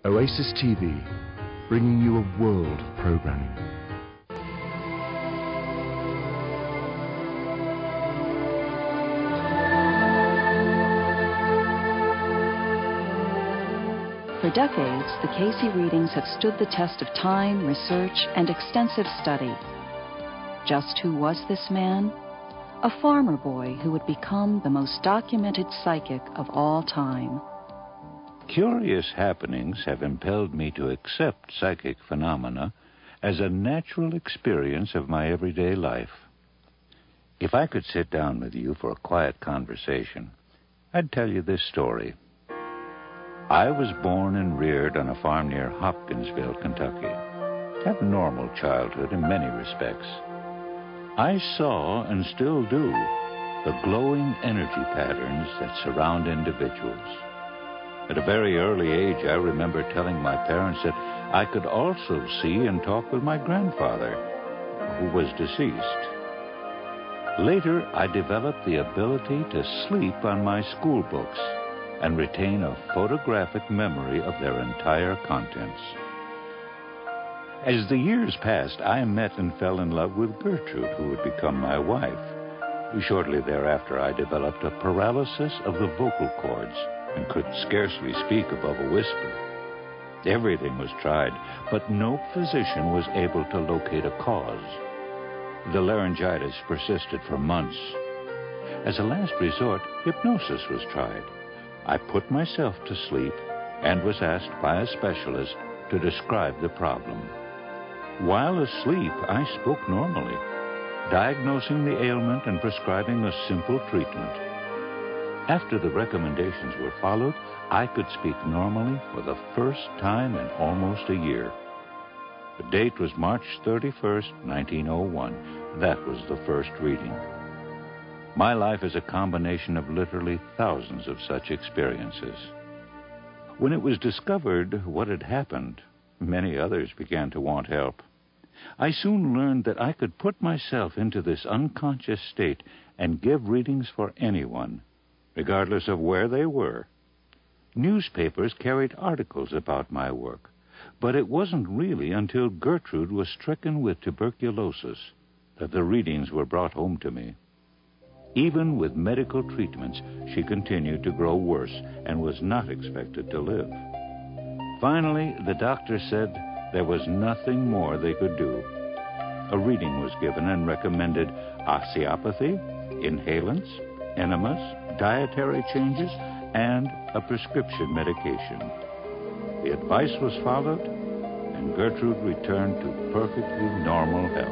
Oasis TV, bringing you a world of programming. For decades, the Casey readings have stood the test of time, research, and extensive study. Just who was this man? A farmer boy who would become the most documented psychic of all time. Curious happenings have impelled me to accept psychic phenomena as a natural experience of my everyday life. If I could sit down with you for a quiet conversation, I'd tell you this story. I was born and reared on a farm near Hopkinsville, Kentucky. Had a normal childhood in many respects. I saw, and still do, the glowing energy patterns that surround individuals. At a very early age, I remember telling my parents that I could also see and talk with my grandfather, who was deceased. Later, I developed the ability to sleep on my school books and retain a photographic memory of their entire contents. As the years passed, I met and fell in love with Gertrude, who would become my wife. Shortly thereafter, I developed a paralysis of the vocal cords and could scarcely speak above a whisper. Everything was tried, but no physician was able to locate a cause. The laryngitis persisted for months. As a last resort, hypnosis was tried. I put myself to sleep and was asked by a specialist to describe the problem. While asleep, I spoke normally, diagnosing the ailment and prescribing a simple treatment. After the recommendations were followed, I could speak normally for the first time in almost a year. The date was March 31st, 1901. That was the first reading. My life is a combination of literally thousands of such experiences. When it was discovered what had happened, many others began to want help. I soon learned that I could put myself into this unconscious state and give readings for anyone, regardless of where they were. Newspapers carried articles about my work, but it wasn't really until Gertrude was stricken with tuberculosis that the readings were brought home to me. Even with medical treatments, she continued to grow worse and was not expected to live. Finally, the doctor said there was nothing more they could do. A reading was given and recommended osteopathy, inhalants, enemas, dietary changes, and a prescription medication. The advice was followed, and Gertrude returned to perfectly normal health.